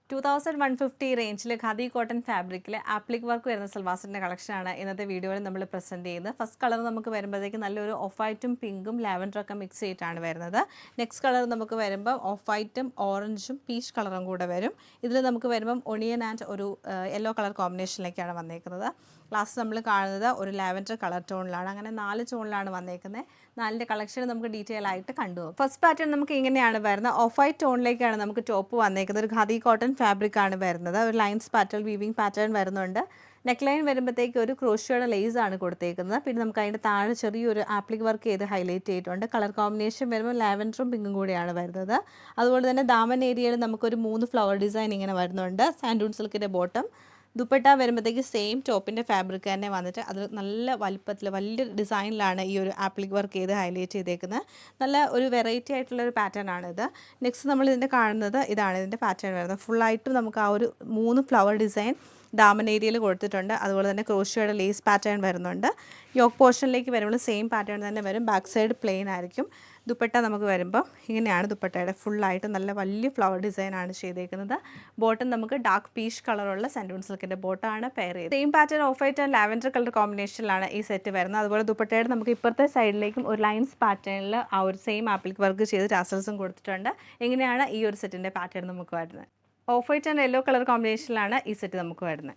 2150 റേഞ്ചിൽ ഖാദി കോട്ടൺ ഫാബ്രിക്കിൽ appliqué work വരുന്ന സൽവാസിൻ്റെ കളക്ഷനാണ് ഇന്നത്തെ വീഡിയോയിൽ നമ്മൾ പ്രസൻറ്റ് ചെയ്യുന്നത്. ഫസ്റ്റ് കളർ നമുക്ക് വരുമ്പോഴത്തേക്ക് നല്ലൊരു ഓഫ് വൈറ്റും പിങ്കും ലാവൻഡറൊക്കെ മിക്സ് ചെയ്തിട്ടാണ് വരുന്നത്. നെക്സ്റ്റ് കളർ നമുക്ക് വരുമ്പോൾ ഓഫ് വൈറ്റും ഓറഞ്ചും പീച്ച് കളറും കൂടെ വരും. ഇതിൽ നമുക്ക് വരുമ്പം ഒണിയൻ ആൻഡ് ഒരു യെല്ലോ കളർ കോമ്പിനേഷനിലേക്കാണ് വന്നേക്കുന്നത്. ലാസ്റ്റ് നമ്മൾ കാണുന്നത് ഒരു ലാവൻഡർ കളർ ടോണിലാണ്. അങ്ങനെ 4 ടോണിലാണ് വന്നേക്കുന്നത്. 4ൻ്റെ കളക്ഷൻ നമുക്ക് ഡീറ്റെയിൽ ആയിട്ട് കണ്ടുപോകും. ഫസ്റ്റ് പാറ്റേൺ നമുക്ക് ഇങ്ങനെയാണ് വരുന്നത്. ഓഫ് വൈറ്റ് ടോണിലേക്കാണ് നമുക്ക് ടോപ്പ് വന്നേക്കുന്നത്. ഒരു ഖാദി കോട്ടൺ ഫാബ്രിക് ആണ് വരുന്നത്. ഒരു ലൈൻസ് പാറ്റേൺ വീവിങ് പാറ്റേൺ വരുന്നുണ്ട്. നെക്ക് ലൈൻ വരുമ്പോഴത്തേക്ക് ഒരു ക്രോഷ്യയുടെ ലേസ് ആണ് കൊടുത്തേക്കുന്നത്. പിന്നെ നമുക്ക് അതിൻ്റെ താഴെ ചെറിയൊരു ആപ്ലിക് വർക്ക് ചെയ്ത് ഹൈലൈറ്റ് ചെയ്തിട്ടുണ്ട്. കളർ കോമ്പിനേഷൻ വരുമ്പോൾ ലാവൻഡറും പിങ്കും കൂടിയാണ് വരുന്നത്. അതുപോലെ തന്നെ ദാമൻ ഏരിയയിൽ നമുക്കൊരു 3 ഫ്ലവർ ഡിസൈൻ ഇങ്ങനെ വരുന്നുണ്ട്. സാൻഡൂൺ സിൽക്കിൻ്റെ ബോട്ടം. ദുപ്പട്ട വരുമ്പോഴത്തേക്ക് സെയിം ടോപ്പിൻ്റെ ഫാബ്രിക് തന്നെ വന്നിട്ട് അത് നല്ല വലിപ്പത്തിൽ വലിയ ഡിസൈനിലാണ് ഈ ഒരു ആപ്ലിക് വർക്ക് ചെയ്ത് ഹൈലൈറ്റ് ചെയ്തേക്കുന്നത്. നല്ല ഒരു വെറൈറ്റി ആയിട്ടുള്ളൊരു പാറ്റേൺ ആണിത്. നെക്സ്റ്റ് നമ്മൾ ഇതിൻ്റെ കാണുന്നത് ഇതാണ് ഇതിൻ്റെ പാറ്റേൺ വരുന്നത്. ഫുള്ളായിട്ടും നമുക്ക് ആ ഒരു 3 ഫ്ലവർ ഡിസൈൻ ദാമൻ ഏരിയയിൽ കൊടുത്തിട്ടുണ്ട്. അതുപോലെ തന്നെ ക്രോഷ്യയുടെ ലേസ് പാറ്റേൺ വരുന്നുണ്ട്. യോക്ക് പോർഷനിലേക്ക് വരുമ്പോൾ സെയിം പാറ്റേൺ തന്നെ വരും. ബാക്ക് സൈഡ് പ്ലെയിൻ ആയിരിക്കും. ദുപ്പട്ട നമുക്ക് വരുമ്പോൾ ഇങ്ങനെയാണ് ദുപ്പട്ടയുടെ ഫുള്ളായിട്ട് നല്ല വലിയ ഫ്ലവർ ഡിസൈനാണ് ചെയ്തേക്കുന്നത്. ബോട്ടം നമുക്ക് ഡാർക്ക് പീച്ച് കളറുള്ള സാൻഡൂൺ സിൽക്കിൻ്റെ ബോട്ടമാണ് പെയർ ചെയ്ത്. Same pattern off white and lavender colour കോമ്പിനേഷനിലാണ് ഈ സെറ്റ് വരുന്നത്. അതുപോലെ ദുപ്പട്ടയുടെ നമുക്ക് ഇപ്പുറത്തെ സൈഡിലേക്കും ഒരു ലൈൻസ് പാറ്റേണിൽ ആ ഒരു സെയിം ആപ്ലിക് വർക്ക് ചെയ്ത് ടാസൽസും കൊടുത്തിട്ടുണ്ട്. എങ്ങനെയാണ് ഈ ഒരു സെറ്റിൻ്റെ പാറ്റേൺ നമുക്ക് വരുന്നത്. Off white and yellow colour കോമ്പിനേഷനിലാണ് ഈ സെറ്റ് നമുക്ക് വരുന്നത്.